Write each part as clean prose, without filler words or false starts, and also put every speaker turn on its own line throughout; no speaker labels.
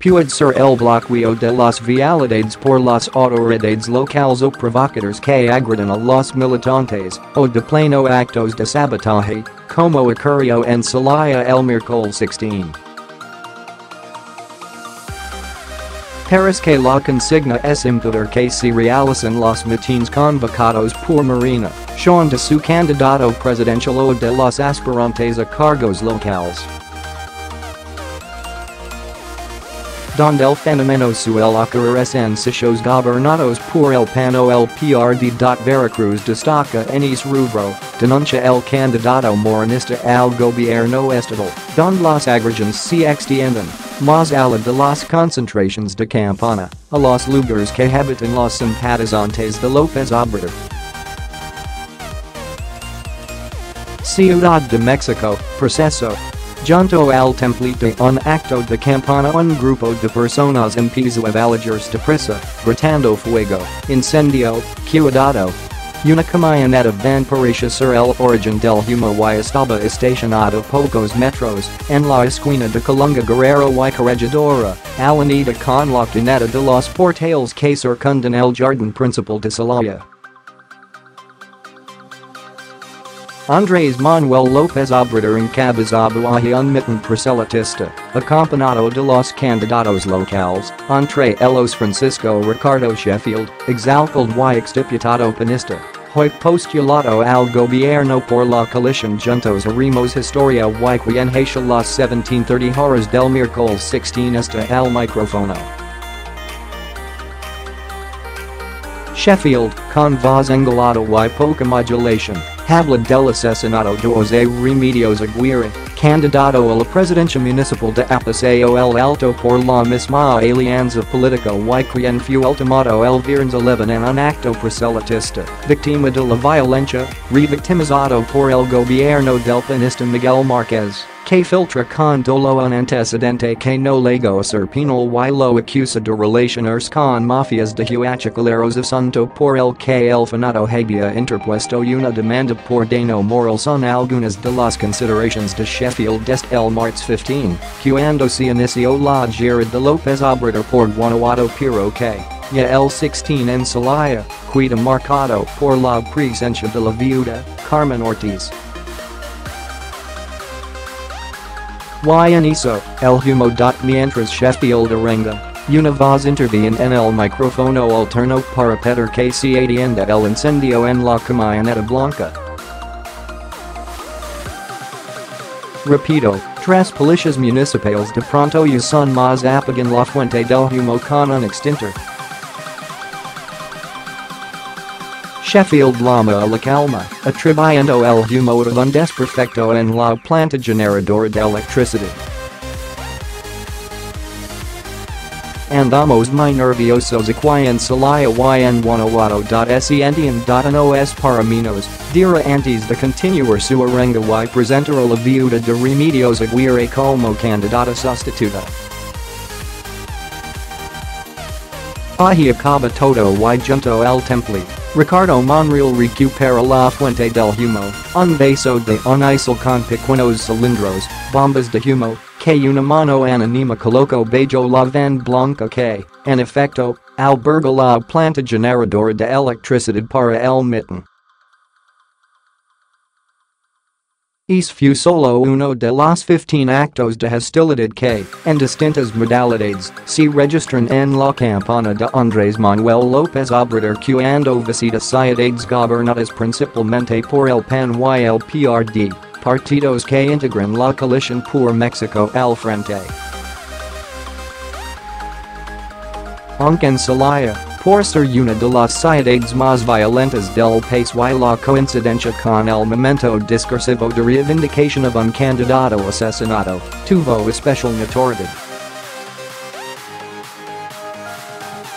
Puede ser el bloqueo de las vialidades por las autoridades locales o provocadores que agreden a los militantes, o de plano actos de sabotaje, como ocurrió en Celaya el miércoles 16. Parece que la consigna es impedir que se realicen los mítines convocados por Morena, de su candidato presidencial o de los aspirantes a cargos locales. Donde el fenómeno suele ocurrir en sitios gobernados por el PAN o el PRD.Veracruz destaca en ese rubro, denuncia el candidato morenista al gobierno estatal, donde las agresiones se extienden, más allá de las concentraciones de campana, a los lugares que habitan los simpatizantes de López Obrador. Ciudad de México, proceso. Junto al templete de un acto de campana un grupo de personas empezó a valerse deprisa, gritando fuego, incendio, cuidado. Una camioneta van parecia ser el origen del humo y estaba estacionado pocos metros en la esquina de Colunga Guerrero y Corregidora, avenida con la cuneta de los portales que circundan el jardín principal de Celaya. Andrés Manuel López Obrador encabezaba un mitin proselitista, acompañado de los candidatos locales, entre ellos Francisco Ricardo Sheffield, exalcalde y exdiputado panista, hoy postulado al gobierno por la coalición Juntos Haremos Historia y quien hacia las 17:30 horas del miércoles 16 está al micrófono. Sheffield, con voz engalada y poca modulación, habla del asesinato de José Remedios Aguirre, candidato a la presidencia municipal de Apaseo el Alto por la misma alianza política y quien fue ultimado el viernes 11 en un acto proselitista, víctima de la violencia, revictimizado por el gobierno del panista Miguel Márquez, que filtra con dolo un antecedente que no llegó a ser penal y lo acusa de relacionarse con mafias de huachicaleros asunto por el que el finado había interpuesto una demanda por daño moral son algunas de las consideraciones de Sheffield desde el martes 15, cuando se inició la gira de López Obrador por Guanajuato pero que, ya el 16 en Celaya, queda marcado por la presencia de la viuda, Carmen Ortiz.Y en eso, el humo.Mientras Sheffield arenga, una voz interviene en el micrófono alterno para pedir que se atienda el incendio en la camioneta blanca. Repito, tres policías municipales de pronto ya son más apagan la fuente del humo con un extintor. Sheffield llama a la calma, atribuyendo el humo a un desperfecto en la planta generadora de electricidad. Andamos muy nerviosos aquí en Celaya y en Guanajuato.Se entiende.No es para menos, dirá antes de continuar su arenga y presentar a la viuda de Remedios Aguirre como candidata sustituta. Ahí acaba todo y junto al templete, Ricardo Monreal recupera la fuente del humo, un vaso de un isel con pequeños cilindros, bombas de humo, que una mano anónima colocó bajo la van blanca que, en efecto, alberga la planta generadora de electricidad para el mitin. Ese fue solo uno de los 15 actos de hostilidad que, en distintas modalidades, se registran en la campaña de Andrés Manuel López Obrador cuando visita ciudades gobernadas principalmente por el PAN y el PRD, partidos que integran la coalición por México al frente. Aunque en Celaya, por ser una de las ciudades más violentas del país y la coincidencia con el momento discursivo de reivindicación de un candidato asesinado, tuvo especial notoriedad.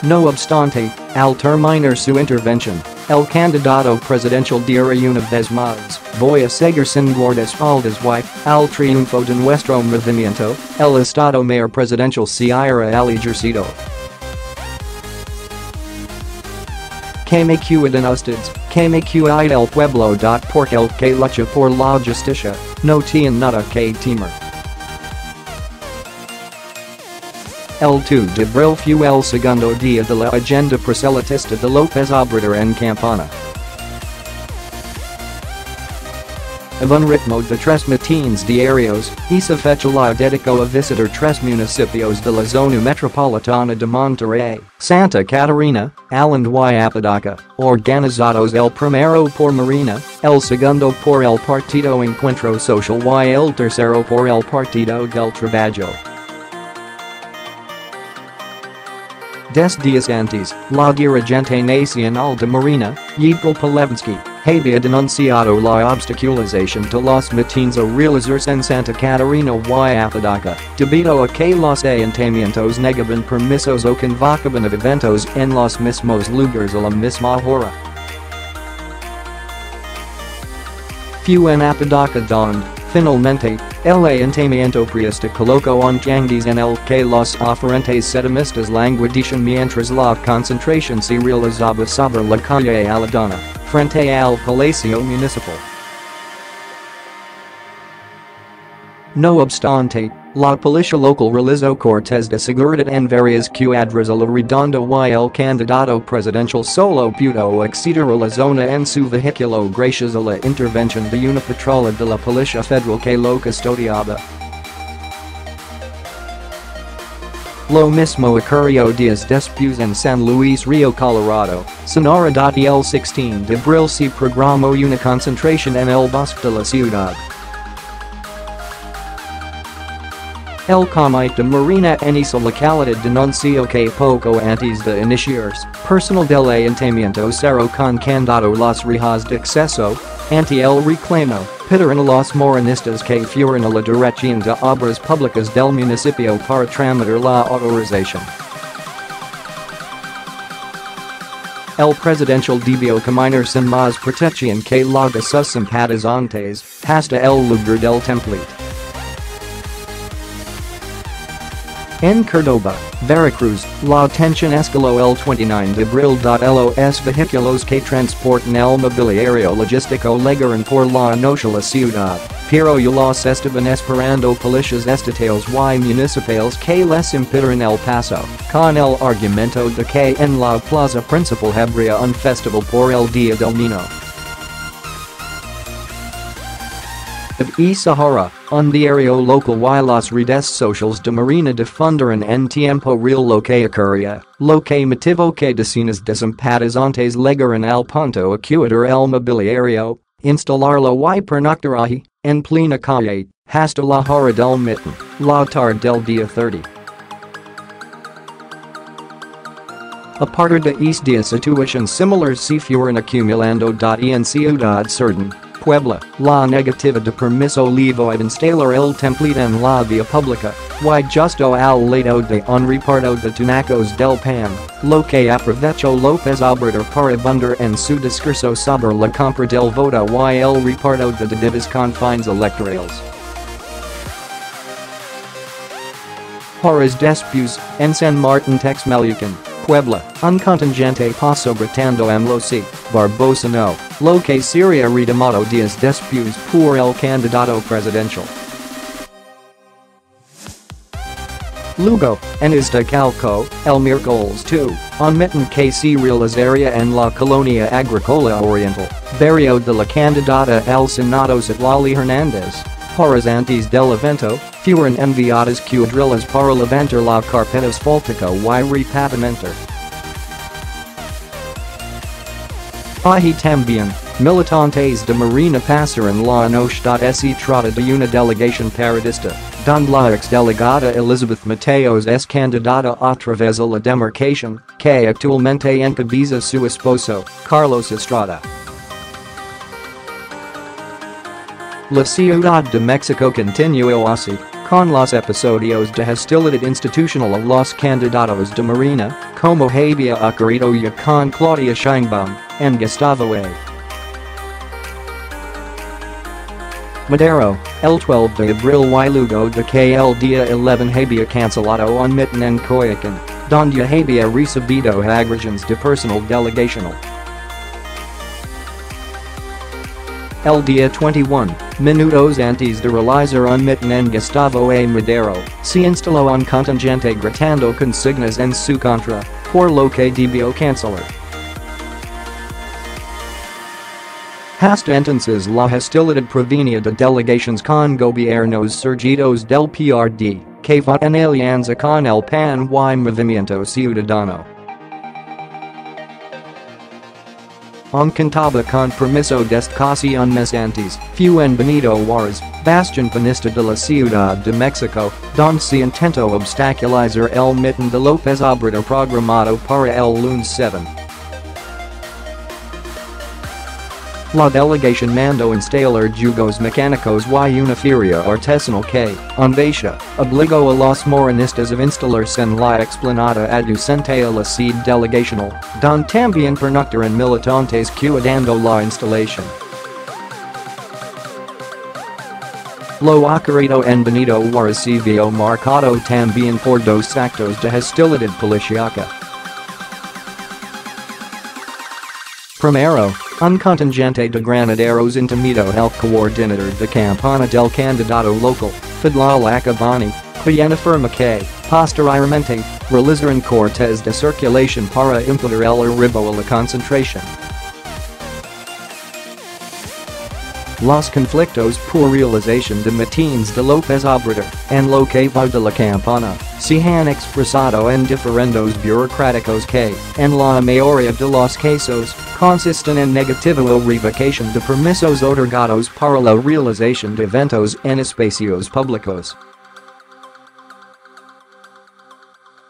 No obstante, al terminar su intervención, el candidato presidencial dirá una vez más, voy a seguir sin guardaespaldas y, al triunfo de nuestro movimiento, el estado mayor presidencial se irá al ejercicio. Que me cuiden ustedes, que me cuide el pueblo. Porque el que lucha por la justicia, no tiene nada que temer. el 2 de abril fue el segundo día de la agenda proselitista de López Obrador en campaña. Of un ritmo de 3 mítines diarios, esa fecha la dedicó a visitar 3 municipios de la zona metropolitana de Monterrey, Santa Catarina, Allende y Apodaca, organizados el primero por Morena, el segundo por el Partido Encuentro Social y el tercero por el Partido del Trabajo. 10 días antes, la dirigente nacional de Morena, Yvonne Polevsky, había denunciado la obstaculización de los mítines a realizarse en Santa Catarina y Apodaca, debido a que los ayuntamientos negaban permisos o convocaban a eventos en los mismos lugares a la misma hora. Fue en Apodaca donde, finalmente, el ayuntamiento priista colocó un tianguis en el que los oferentes sedimistas languidecían mientras la concentración se realizaba sobre la calle Aladona, frente al Palacio Municipal. No obstante, la policía local realizó cortes de seguridad en varias cuadras a la redonda y el candidato presidencial solo pudo acceder a la zona en su vehículo gracias a la intervención de una patrulla de la policía federal que lo custodiaba. Lo mismo ocurrió días después en San Luis Río Colorado, Sonora. El 16 de abril se programó una concentración en el bosque de la ciudad. El comité de Morena en esa localidad denunció que poco antes de iniciarse, personal del ayuntamiento cerró con candado las rejas de acceso, ante el reclamo, pidieron a los morenistas que fueran a la dirección de obras públicas del municipio para tramitar la autorización. El presidencial debió caminar sin más protección que la de sus simpatizantes, hasta el lugar del templete. En Córdoba, Veracruz, la tensión escaló el 29 de abril. Los vehículos que transportan el mobiliario logístico llegaron por la noche a la ciudad, pero ya los estaban esperando policías estatales y municipales que les impidieron el paso, con el argumento de que en la plaza principal habría un festival por el Día del Niño. Of esa hora, un diario local y las redes sociales de Morena difundieron en tiempo real lo que ocurría, lo que motivó que decenas de simpatizantes llegaran al punto a cuidar el mobiliario, instalarlo y pernoctar ahí, en plena calle, hasta la hora del mitin, la tarde del día 30. A partir de esta situación similares se fueron acumulando. En Ciudad Cerdán, Puebla, la negativa de permiso levo a instalar el templete en la vía pública, y justo al lado de un reparto de tunacos del pan, lo que aprovechó López Obrador para abundar en su discurso sobre la compra del voto y el reparto de dádivas con fines electorales. Horas después, en San Martín Texmelucan, Puebla, un contingente pasó gritando AMLO sí, Barbosa no, lo que sería retomado días después por el candidato presidencial. Luego, en Iztacalco, el miércoles 2, un mitin que se realizaría en la colonia agrícola oriental, barrio de la candidata al Senado Citlali Hernández. Horas antes del evento, fueron enviadas cuadrillas para levantar la carpeta asfáltica y repavamentar. Ahí también, militantes de Morena pasaron la noche.Ese trata de una delegación parodista, donde la exdelegada Elizabeth Mateos es candidata otra vez a la demarcación, que actualmente encabeza su esposo, Carlos Estrada. La Ciudad de México continuó así, con los episodios de hostilidad institucional a los candidatos de Morena, como había ocurrido ya con Claudia Sheinbaum, en Gustavo A. Madero, el 12 de abril y luego de que el día 11 había cancelado un mitin en Coyoacán, donde había recibido agresiones de personal delegacional. El día 21, minutos antes de realizar un mitin en Gustavo A. Madero, se instaló un contingente gritando consignas en su contra, por lo que debió cancelar. Hasta entonces la hostilidad provenía de delegaciones con gobiernos surgidos del PRD, que fought en alianza con el PAN y Movimiento Ciudadano. On contaba con permiso desde casi un mes antes, fue en Benito Juárez, bastión panista de la Ciudad de México, donde se intentó obstaculizar el mitin de López Obrador programado para el lunes 7. La delegación mandó instalar jugos mecánicos y una feria artesanal que, en Baixo, obligó a los morenistas a instalarse en la explanada adyacente a la sede delegacional, donde también pernoctaron militantes cuidando la instalación. Lo ocurrido en Benito Juárez se vio marcado también por dos actos de hostilidad policíaca. Primero, un contingente de granaderos intimidó el coordinador de campaña del candidato local, Fidel Acabani, quien afirma que, posteriormente, realizaron cortes de circulación para impedir el arribo a la concentración. Los conflictos por realización de mítines de López Obrador, en lo que va de la campaña, se han expresado en diferendos burocráticos que, en la mayoría de los casos, consisten en negativa o revocación de permisos otorgados para la realización de eventos en espacios públicos.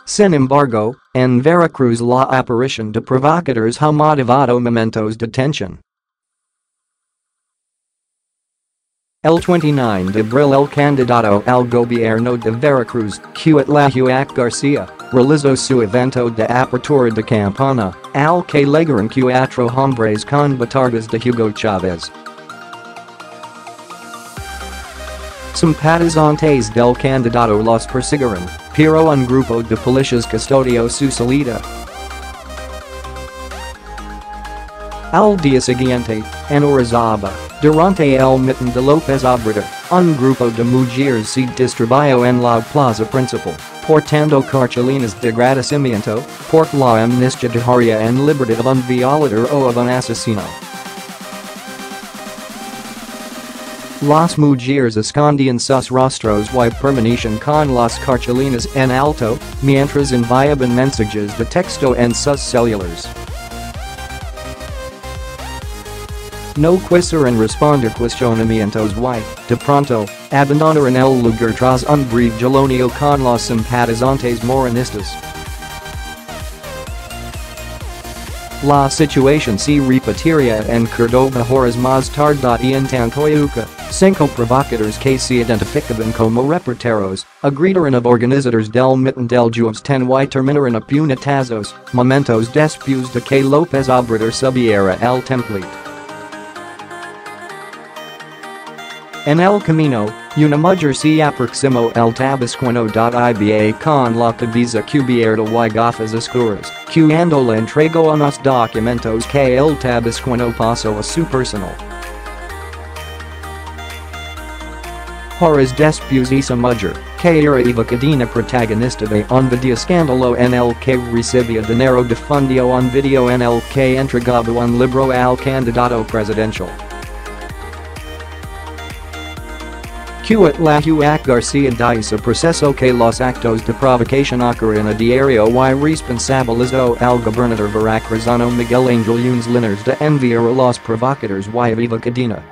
Sin embargo, en Veracruz la aparición de provocadores ha motivado momentos de tensión. El 29 de abril el candidato al gobierno de Veracruz, Cuitláhuac García, realizó su evento de apertura de campaña, al que llegaron 4 hombres con botargas de Hugo Chávez. Simpatizantes del candidato los persiguieron, pero un grupo de policías custodió su salida. Al día siguiente, en Orizaba, durante el mitin de López Obrador, un grupo de mujeres se distribuyó en la plaza principal, portando cartulinas de agradecimiento por la amnistía diaria en libertad de un violador o de un asesino. Las mujeres escondían sus rostros y permanecían con las cartulinas en alto, mientras enviaban mensajes de texto en sus celulares. No quisieron responder cuestionamientos y, de pronto, abandonaron el lugar tras un breve jaloneo con los simpatizantes morenistas. La situación se repetiría en Córdoba horas más tarde y en Tantoyuca, 5 provocadores que se identificaban como reporteros, agredieron a organizadores del mitin del jueves 10 y terminaron a puñetazos, momentos después de que López Obrador subiera el templete. En el camino, una mujer se aproximó al tabasqueno.iba con la cabeza cubierta y gafas oscuras, cuando le entregó unos documentos que el tabasqueno pasó a su personal. Horas después esa mujer, que era evocadina protagonista de un video escándalo en el que recibía dinero difundió un video en el que entregaba un libro al candidato presidencial. Cuitláhuac García dice proceso que los actos de provocación ocurren a diario y responsabilizó al gobernador veracruzano Miguel Ángel Yunes Linares de enviar a los provocadores y evocadina.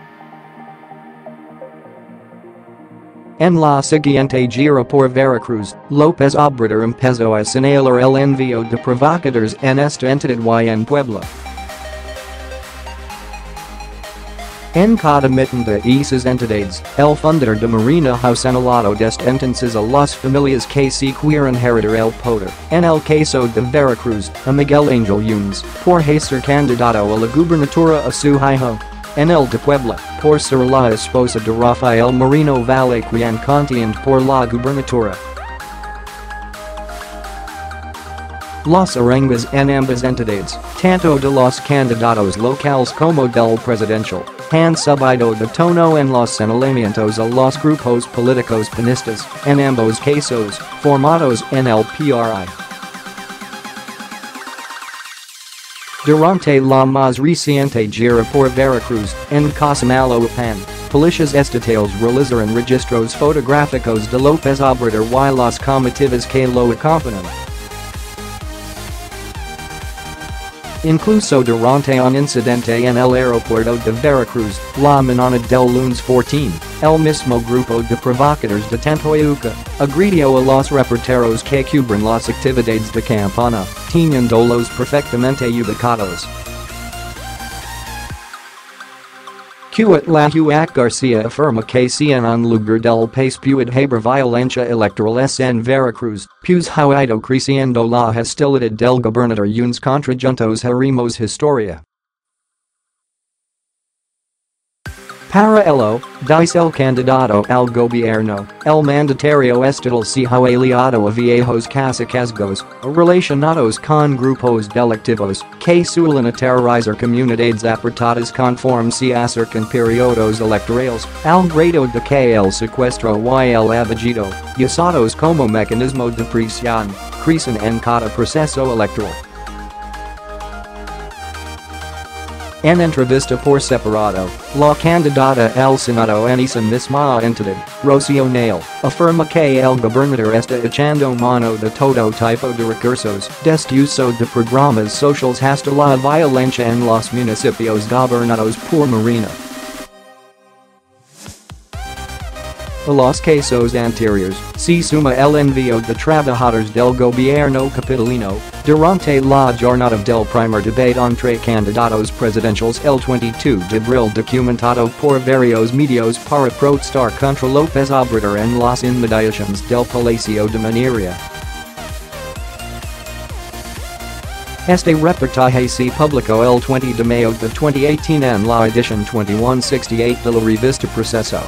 En la siguiente gira por Veracruz, López Obrador empezó a señalar el envío de provocadores en esta entidad y en Puebla. En cada mitin de esas entidades, el fundador de Morena ha señalado desde entonces a las familias que se quieren heredar el poder, en el caso de Veracruz, a Miguel Ángel Yunes, por ser candidato a la gubernatura a su hijo. En el de Puebla, por ser la esposa de Rafael Moreno Valle quien contiende por la gubernatura. Las arengas en ambas entidades, tanto de los candidatos locales como del presidencial, Han subido de tono en los señalamientos a los grupos políticos panistas, en ambos casos, formados en el PRI. Durante la más reciente gira por Veracruz, en Cosamaloapan, policías estatales realizaron registros fotográficos de López Obrador y las comitivas que lo acompañan. Incluso durante un incidente en el aeropuerto de Veracruz, la mañana del lunes 14, el mismo grupo de provocadores de Tentoyuca agredió a los reporteros que cubren las actividades de campaña, teniéndolos perfectamente ubicados. Cuitlahuac García afirma que si en un lugar del país puede haber violencia electoral en Veracruz, pues ha ido creciendo la hostilidad del gobernador Yunes contra Juntos Haremos Historia. Para ello, dice el candidato al gobierno, el mandatario estatal se ha aliado a viejos casacazgos, relacionados con grupos delictivos, que suelen aterrorizar comunidades apartadas conforme se acercan periodos electorales, al grado de que el secuestro y el abogado, usados como mecanismo de presión, crecen en cada proceso electoral. En entrevista por separado, la candidata al Senado en esa misma entidad, Rocío Nail, afirma que el gobernador está echando mano de todo tipo de recursos, desde uso de programas sociales hasta la violencia en los municipios gobernados por Morena. A los casos anteriores, se suma el envío de trabajadores del gobierno capitalino, durante la jornada del primer debate entre candidatos presidenciales el 22 de abril documentado por varios medios para protestar contra López Obrador en las inmediaciones del Palacio de Minería. Este reportaje se publicó el 20 de mayo de 2018 en la edición 2168 de la revista Proceso.